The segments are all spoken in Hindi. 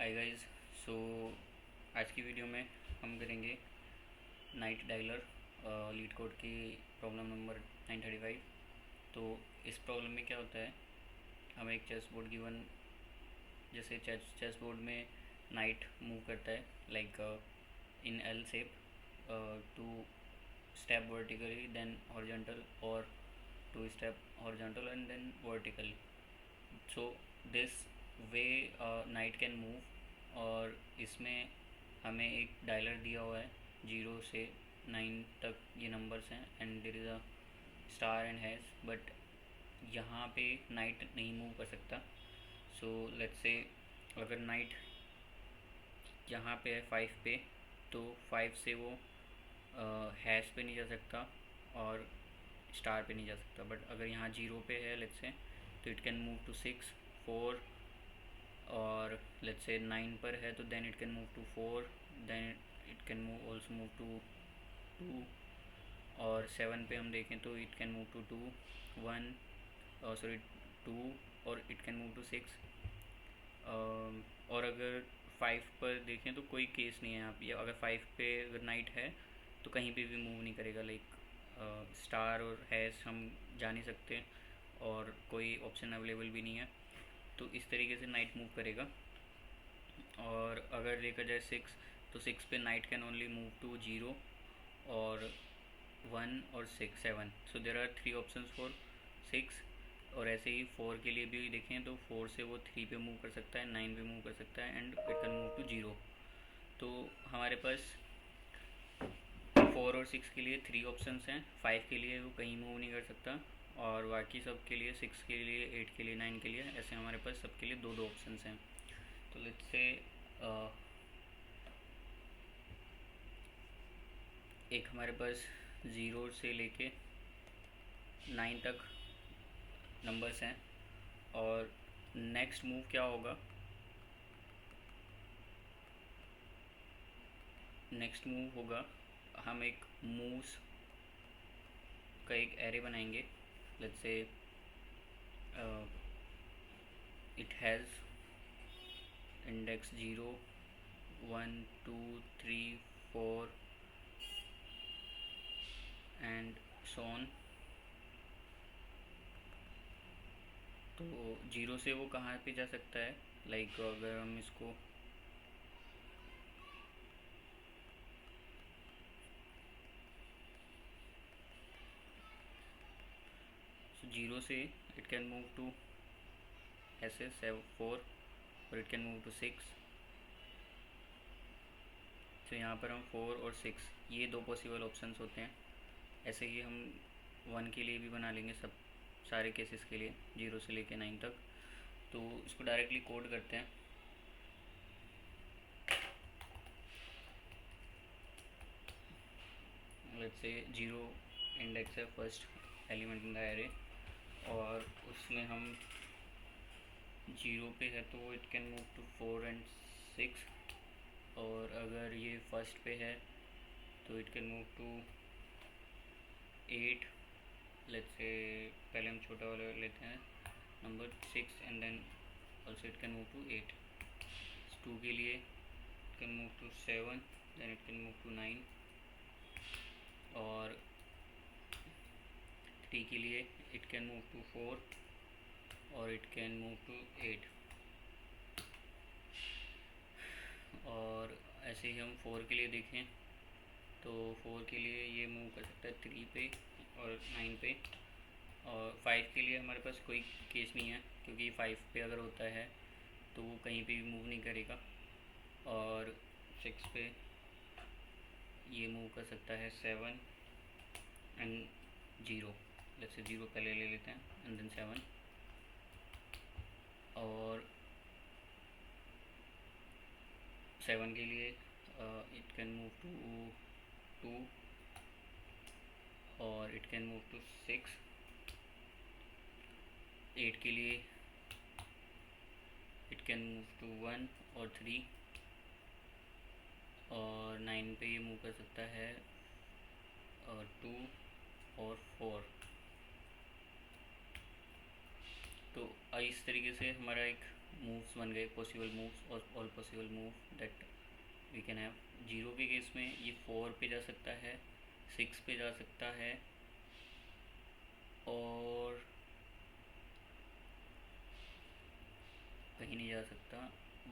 Hi guys. सो आज की वीडियो में हम करेंगे नाइट डायलर लीड कोड की प्रॉब्लम नंबर 935। तो इस प्रॉब्लम में क्या होता है, हमें एक चेस बोर्ड गिवन, जैसे चेस बोर्ड में नाइट मूव करता है like in L shape two step vertically then horizontal और two step horizontal and then vertically. So this way knight can move. और इसमें हमें एक डायलर दिया हुआ है 0 से 9 तक, ये नंबर्स हैं and there is a star and has, but यहाँ पे नाइट नहीं मूव कर सकता। सो लेट्स से अगर नाइट यहाँ पे है 5 पे, तो 5 से वो हैश पे नहीं जा सकता और स्टार पे नहीं जा सकता। बट अगर यहाँ 0 पे है लेट्स से, तो इट कैन मूव टू 6 4, और लेट्स से 9 पर है तो then it can move to 4, then it can move also move to 2, और 7 पे हम देखें तो it can move to 2 1 sorry 2, और इट कैन मूव टू 6। और अगर 5 पर देखें तो कोई केस नहीं है यहाँ पे। अगर 5 पे अगर नाइट है तो कहीं पे भी मूव नहीं करेगा, लाइक स्टार और हैश हम जा नहीं सकते और कोई ऑप्शन अवेलेबल भी नहीं है। तो इस तरीके से नाइट मूव करेगा। और अगर देखा जाए 6, तो 6 पे knight can only move to 0 और 1 और 6 7। So there are 3 options for 6। और ऐसे ही 4 के लिए भी देखें तो 4 से वो 3 पे मूव कर सकता है, 9 पे मूव कर सकता है and it can move to 0। तो हमारे पास 4 और 6 के लिए 3 ऑप्शंस हैं। 5 के लिए वो कहीं मूव नहीं कर सकता, और बाकी सब के लिए 6 के लिए 8 के लिए 9 के लिए ऐसे हमारे पास सबके लिए दो दो ऑप्शंस हैं। तो लेट्स से एक हमारे पास 0 से लेके 9 तक नंबर्स हैं, और नेक्स्ट मूव क्या होगा, नेक्स्ट मूव होगा हम एक मूव्स का एक एरे बनाएंगे। Let's say it has index 0 1 2 3 4 and so on. तो 0 से वो कहाँ पे जा सकता है, लाइक अगर हम इसको जीरो से इट कैन मूव टू ऐसे 4, और इट कैन मूव टू 6। तो यहाँ पर हम 4 और 6 ये दो पॉसिबल ऑप्शंस होते हैं। ऐसे ही हम 1 के लिए भी बना लेंगे, सब सारे केसेस के लिए 0 से लेके 9 तक। तो इसको डायरेक्टली कोड करते हैं। लेट्स से 0 इंडेक्स है first element in the array, और उसमें हम 0 पे है तो it can move to 4 and 6, और अगर ये फर्स्ट पे है तो it can move to 8। Let's say पहले हम छोटा वाला लेते हैं number 6 and then also it can move to 8। 2 के लिए it can move to 7, then it can move to 9, और 3 के लिए इट कैन मूव टू 4 और इट कैन मूव टू 8। और ऐसे ही हम 4 के लिए देखें तो 4 के लिए ये मूव कर सकता है 3 पे और 9 पे। और 5 के लिए हमारे पास कोई केस नहीं है, क्योंकि 5 पे अगर होता है तो वो कहीं पे भी मूव नहीं करेगा। और 6 पे ये मूव कर सकता है 7 एंड 0। जैसे 0 पहले ले लेते हैं एंड देन 7, और 7 के लिए इट कैन मूव टू 2 और इट कैन मूव टू 6। 8 के लिए इट कैन मूव टू 1 और 3, और 9 पे ये मूव कर सकता है 2 और 4। तो इस तरीके से हमारा एक मूव्स बन गए, पॉसिबल मूव्स और all possible move that we can have. Zero के केस में ये 4 पे जा सकता है, 6 पे जा सकता है और कहीं नहीं जा सकता।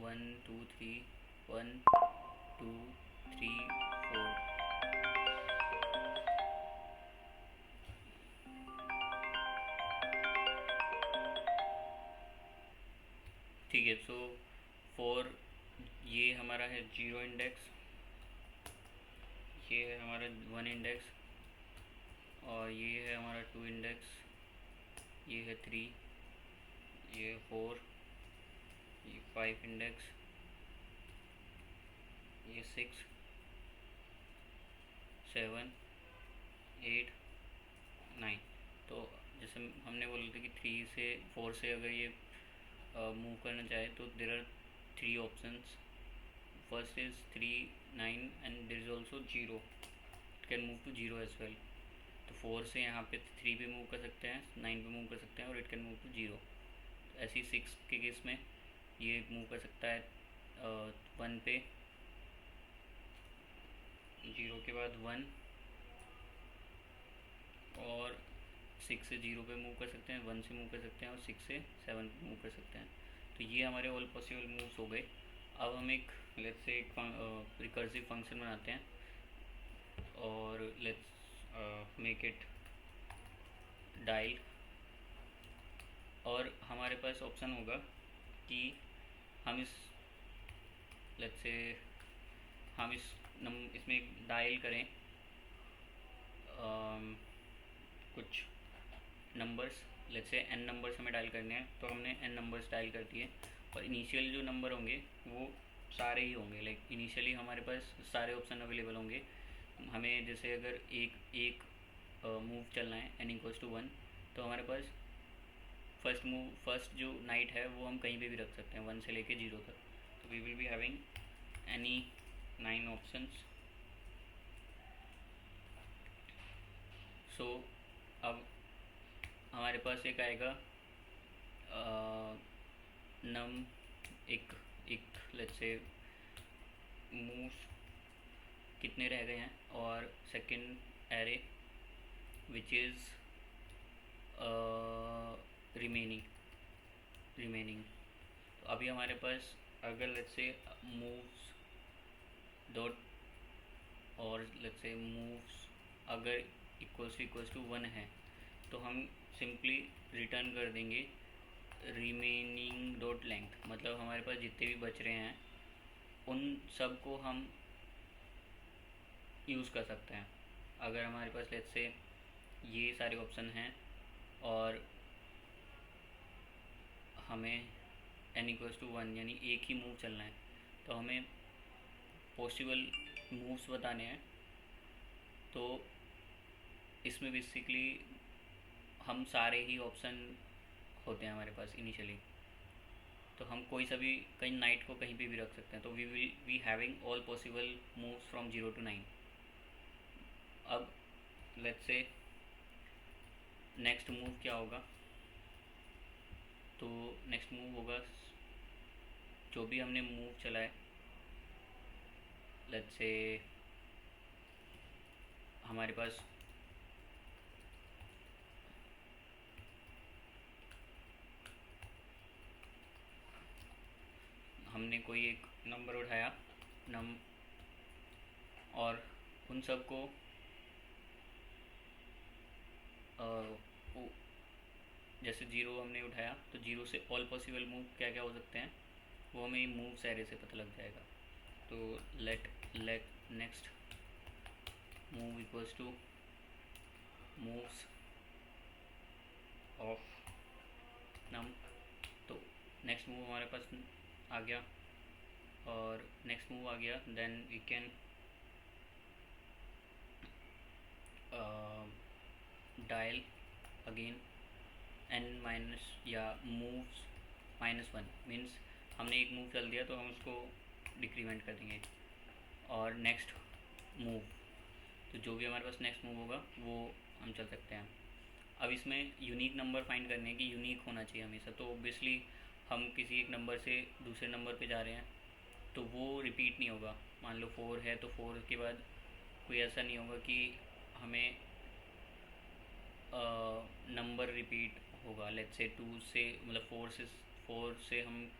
1 2 3, 1 2 3 4। ठीक है, सो 4 ये हमारा है 0 इंडेक्स, ये है हमारा 1 इंडेक्स और ये है हमारा 2 इंडेक्स, ये है 3, ये 4, ये 5 इंडेक्स, ये 6 7 8 9। तो जैसे हमने बोला था कि 3 से 4 से अगर ये मूव करना चाहे तो there are 3 options. First is 3 9 and there is also 0, it can move to 0 as well. तो 4 से यहाँ पे 3 पे मूव कर सकते हैं, 9 पे मूव कर सकते हैं और इट कैन मूव टू 0। ऐसे ही 6 के केस में ये मूव कर सकता है 1 पे, 0 के बाद 1 और 6 से 0 पे मूव कर सकते हैं, 1 से मूव कर सकते हैं और 6 से 7 पे मूव कर सकते हैं। तो ये हमारे ऑल पॉसिबल मूव्स हो गए। अब हम एक लेट्स से एक रिकर्सिव फंक्शन बनाते हैं और लेट्स मेक इट डायल। और हमारे पास ऑप्शन होगा कि हम इस लेट्स से हम इसमें डायल करें कुछ numbers, let's say n numbers हमें डायल करने हैं। तो हमने n नंबर्स डायल कर दिए और इनिशियल जो नंबर होंगे वो सारे ही होंगे, लाइक इनिशियली हमारे पास सारे ऑप्शन अवेलेबल होंगे। हमें जैसे अगर एक मूव चलना है n=1, तो हमारे पास फर्स्ट जो नाइट है वो हम कहीं पे भी रख सकते हैं 1 से लेके 0 तक। तो we will be having any 9 options. So अब हमारे पास एक आएगा नम एक लेट्स से मूव्स कितने रह गए हैं और second array which is remaining. तो अभी हमारे पास अगर लेट्स से मूव्स डॉट और लेट्स से मूव्स अगर इक्वल्स टू 1 है तो हम सिंपली रिटर्न कर देंगे रिमेनिंग डॉट लेंथ। मतलब हमारे पास जितने भी बच रहे हैं उन सब को हम यूज़ कर सकते हैं। अगर हमारे पास लेट्स से ये सारे ऑप्शन हैं और हमें n=1 यानी एक ही मूव चलना है, तो हमें पॉसिबल मूव्स बताने हैं। तो इसमें बेसिकली हम सारे ही ऑप्शन होते हैं हमारे पास इनिशियली, तो हम कोई सा भी कहीं नाइट को कहीं पे भी रख सकते हैं। तो we will be having all possible moves from 0 to 9। अब लेट्स से नेक्स्ट मूव क्या होगा, तो नेक्स्ट मूव होगा जो भी हमने मूव चला है, लेट्स से हमारे पास हमने कोई एक नंबर उठाया और उन सब को जैसे 0 हमने उठाया तो 0 से ऑल पॉसिबल मूव क्या क्या हो सकते हैं वो हमें मूव्स एरे से पता लग जाएगा। तो let next move equals to moves of num. तो नेक्स्ट मूव हमारे पास आ गया और नेक्स्ट मूव आ गया, then we can dial again n minus या मूव्स -1 मीन्स हमने एक मूव चल दिया तो हम उसको डिक्रीमेंट कर देंगे। और नेक्स्ट मूव, तो जो भी हमारे पास नेक्स्ट मूव होगा वो हम चल सकते हैं। अब इसमें यूनिक नंबर फाइंड करने की यूनिक होना चाहिए हमेशा। तो ऑब्वियसली हम किसी एक नंबर से दूसरे नंबर पे जा रहे हैं तो वो रिपीट नहीं होगा। मान लो 4 है तो 4 के बाद कोई ऐसा नहीं होगा कि हमें नंबर रिपीट होगा। लेट्स से 2 से मतलब 4 से हम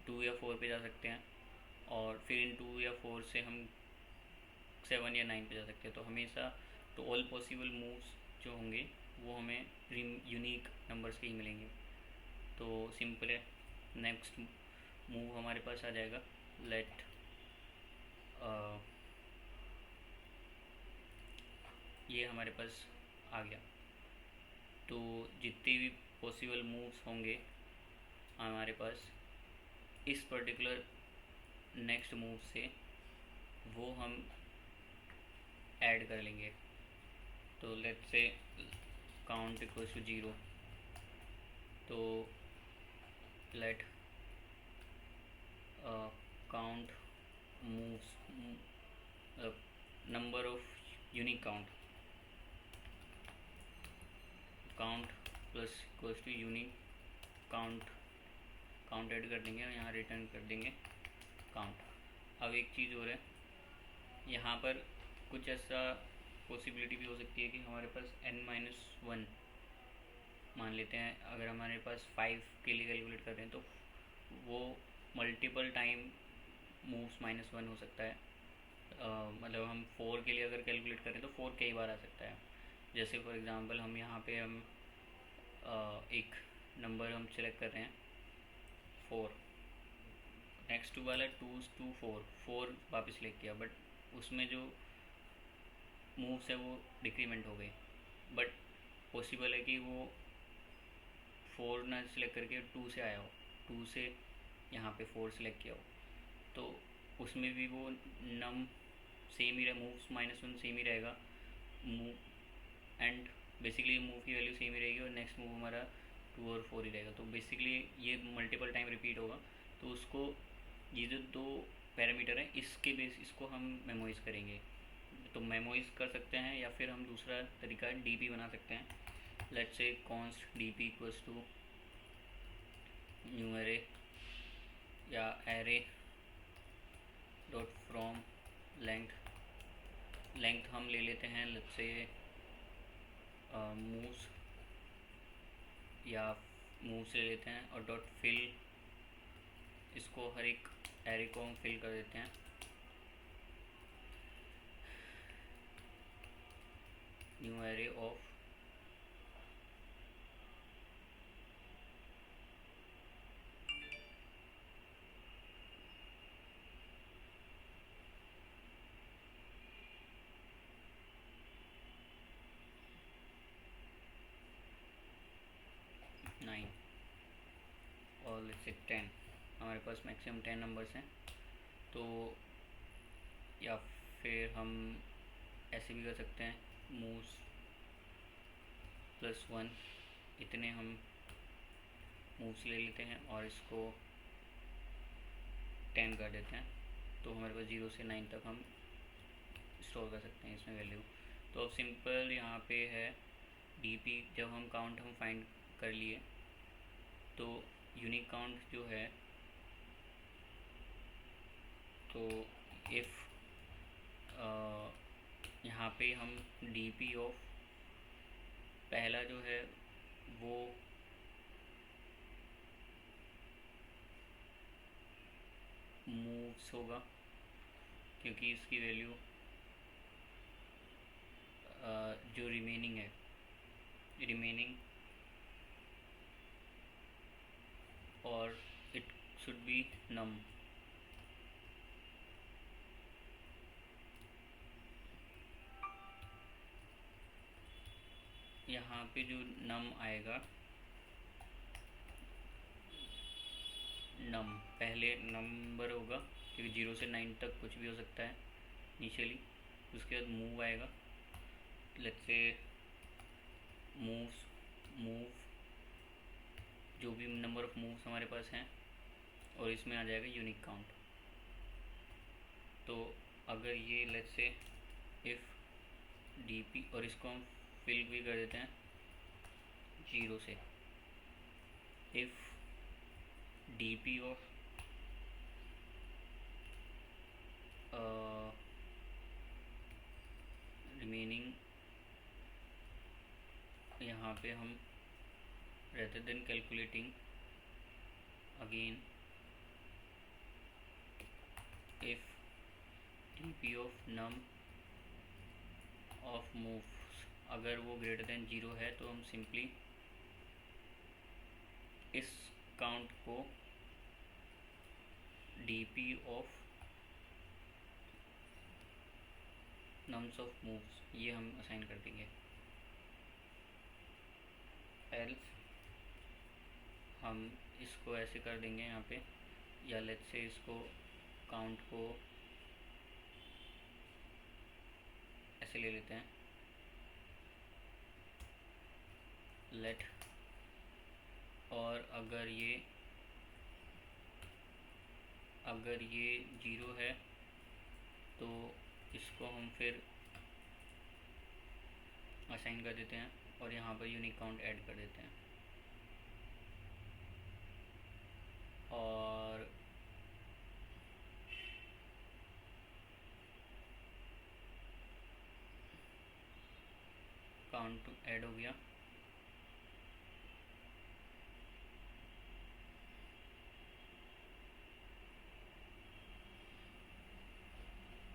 2 या 4 पे जा सकते हैं, और फिर इन 2 या 4 से हम 7 या 9 पे जा सकते हैं। तो हमेशा तो ऑल पॉसिबल मूव्स जो होंगे वो हमें यूनिक नंबर्स के ही मिलेंगे। तो सिंपल है। नेक्स्ट मूव हमारे पास आ जाएगा लेट ये हमारे पास आ गया। तो जितने भी पॉसिबल मूव्स होंगे हमारे पास इस पर्टिकुलर नेक्स्ट मूव से वो हम ऐड कर लेंगे। तो let's say count equals to 0, तो let count moves number of unique count plus equals to unique count add कर देंगे और यहाँ रिटर्न कर देंगे काउंट। अब एक चीज़ और है, यहाँ पर कुछ ऐसा पॉसिबिलिटी भी हो सकती है कि हमारे पास n-1 मान लेते हैं। अगर हमारे पास 5 के लिए कैलकुलेट कर रहे हैं तो वो मल्टीपल टाइम मूव्स -1 हो सकता है। मतलब हम 4 के लिए अगर कैलकुलेट करें तो 4 कई बार आ सकता है। जैसे फॉर एग्ज़ाम्पल हम यहाँ पे हम एक नंबर हम सेलेक्ट कर रहे हैं 4, नेक्स्ट वाला 2 4 वापस सेलेक्ट किया, बट उसमें जो मूव्स है वो डिक्रीमेंट हो गई। बट पॉसिबल है कि वो 4 ना सिलेक्ट करके 2 से आया हो, 2 से यहाँ पे 4 सिलेक्ट किया हो, तो उसमें भी वो नम सेम ही रहे, मूव्स -1 सेम ही रहेगा, मूव एंड बेसिकली मूव की वैल्यू सेम ही रहेगी और नेक्स्ट मूव हमारा 2 और 4 ही रहेगा। तो बेसिकली ये मल्टीपल टाइम रिपीट होगा। तो उसको ये जो 2 पैरामीटर हैं इसके बेस इसको हम मेमोइज़ करेंगे। तो मेमोइज़ कर सकते हैं या फिर हम दूसरा तरीका डीपी बना सकते हैं। Let's say const DP equals to new array या एरे डॉट फ्रॉम लेंथ हम ले लेते हैं लेट्स से मूव्स या मूव्स ले लेते हैं, और डॉट फिल इसको हर एक एरे को हम फिल कर देते हैं। न्यू एरे ऑफ नाइन और लेट्स से 10। हमारे पास मैक्सिमम 10 नंबर्स हैं। तो या फिर हम ऐसे भी कर सकते हैं मूव्स +1, इतने हम मूव्स ले लेते हैं और इसको 10 कर देते हैं। तो हमारे पास 0 से 9 तक हम स्टोर कर सकते हैं इसमें वैल्यू। तो अब सिंपल यहाँ पे है डीपी, जब हम काउंट हम फाइंड कर लिए तो यूनिक काउंट जो है, तो इफ़ यहाँ पे हम डीपी ऑफ पहला जो है वो मूव्स होगा, क्योंकि इसकी वैल्यू जो रिमेनिंग है, रिमेनिंग और इट शुड बी नम। यहाँ पे जो नम आएगा, नम पहले नंबर होगा क्योंकि 0 से 9 तक कुछ भी हो सकता है इनिशियली। उसके बाद मूव आएगा, लेट्स से मूव जो भी नंबर ऑफ मूव्स हमारे पास हैं, और इसमें आ जाएगा यूनिक काउंट। तो अगर ये लेट्स से इफ़ डीपी, और इसको हम फिल भी कर देते हैं 0 से, इफ़ डीपी ऑफ रिमेनिंग, यहाँ पे हम rather than calculating again if dp of num of moves अगर वो ग्रेटर देन 0 है तो हम सिंपली इस काउंट को dp of nums of moves ये हम असाइन कर देंगे। एल्स हम इसको ऐसे कर देंगे यहाँ पे, या लेट्स से इसको काउंट को ऐसे ले लेते हैं, लेट, और अगर ये 0 है तो इसको हम फिर असाइन कर देते हैं और यहाँ पर यूनिक काउंट ऐड कर देते हैं। और काउंट ऐड हो गया।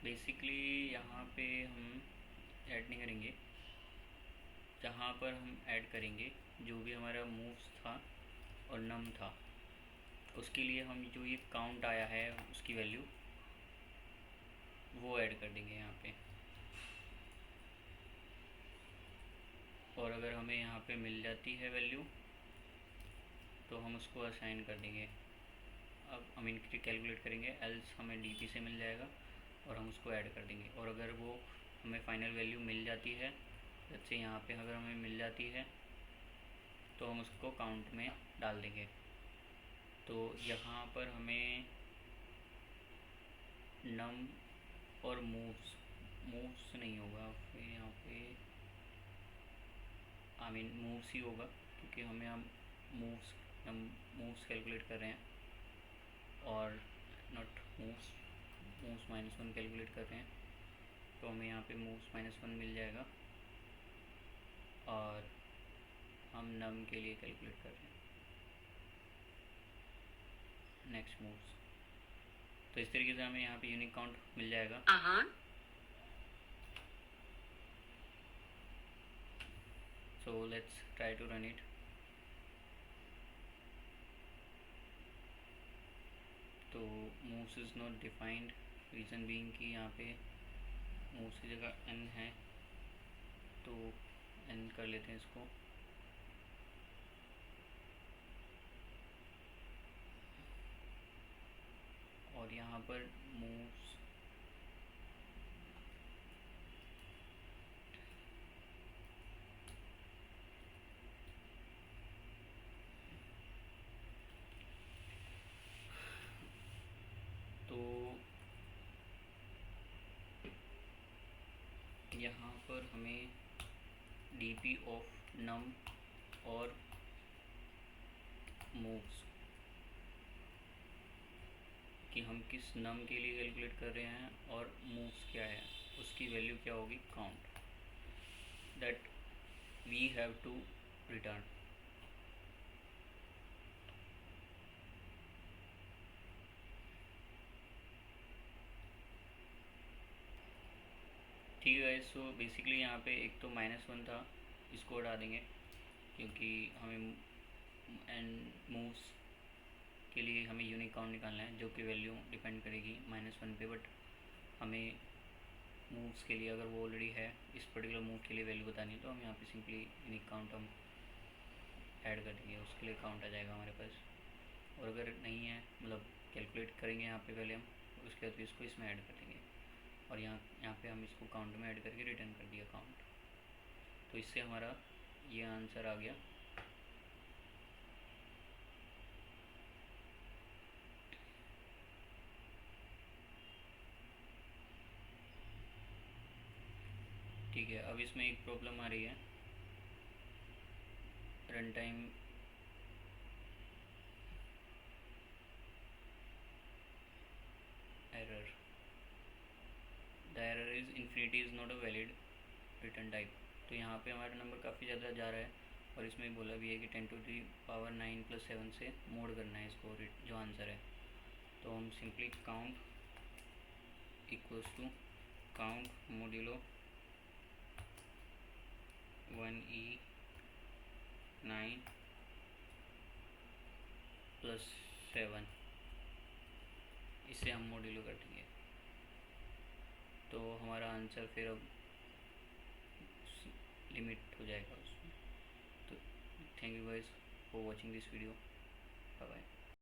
बेसिकली यहाँ पे हम ऐड नहीं करेंगे, जहाँ पर हम ऐड करेंगे जो भी हमारा मूव्स था और नम था उसके लिए हम जो ये काउंट आया है उसकी वैल्यू वो ऐड कर देंगे यहाँ पे। और अगर हमें यहाँ पे मिल जाती है वैल्यू तो हम उसको असाइन कर देंगे। अब हम इनकी कैलकुलेट करेंगे, एल्स हमें डीपी से मिल जाएगा और हम उसको ऐड कर देंगे। और अगर वो हमें फाइनल वैल्यू मिल जाती है, जैसे यहाँ पे अगर हमें मिल जाती है तो हम उसको काउंट में डाल देंगे। तो यहाँ पर हमें नम और मूव्स नहीं होगा, फिर यहाँ पे मूव्स ही होगा क्योंकि हमें हम मूव्स कैलकुलेट कर रहे हैं और नॉट मूव्स -1 कैलकुलेट कर रहे हैं। तो हमें यहाँ पे मूव्स -1 मिल जाएगा और हम नम के लिए कैलकुलेट कर रहे हैं नेक्स्ट मूव्स। तो इस तरीके से हमें यहाँ पे यूनिक काउंट मिल जाएगा। So let's try to run it. तो moves is not defined, reason being कि यहाँ पे moves की जगह n है तो n कर लेते हैं इसको। और यहाँ पर moves तो यहाँ पर हमें dp ऑफ num और moves कि हम किस नम के लिए कैलकुलेट कर रहे हैं और मूव्स क्या है उसकी वैल्यू क्या होगी, count, that we have to return. ठीक है। सो बेसिकली यहाँ पे एक तो -1 था, इसको हटा देंगे क्योंकि हमें एंड मूव्स के लिए हमें यूनिक काउंट निकालना है जो कि वैल्यू डिपेंड करेगी -1 पे। बट हमें मूव्स के लिए अगर वो ऑलरेडी है, इस पर्टिकुलर मूव के लिए वैल्यू बतानी है तो हम यहाँ पे सिंपली यूनिक काउंट हम ऐड कर देंगे, उसके लिए काउंट आ जाएगा हमारे पास। और अगर नहीं है, मतलब कैलकुलेट करेंगे यहाँ पे पहले हम, उसके बाद इसको इसमें ऐड कर देंगे और यहाँ पे हम इसको काउंट में ऐड करके रिटर्न कर दिया काउंट। तो इससे हमारा ये आंसर आ गया। ठीक है। अब इसमें एक प्रॉब्लम आ रही है, run time the error is infinity is not a valid return type. तो यहाँ पे हमारा नंबर काफ़ी ज़्यादा जा रहा है और इसमें बोला भी है कि 10⁻9 + 7 से मोड करना है इसको, जो आंसर है। तो हम simply count equals to count modulo 1e9 + 7, इसे हम मोड्यूलो कर देंगे। तो हमारा आंसर फिर अब लिमिट हो जाएगा उसमें। तो thank you guys for watching this video. Bye bye.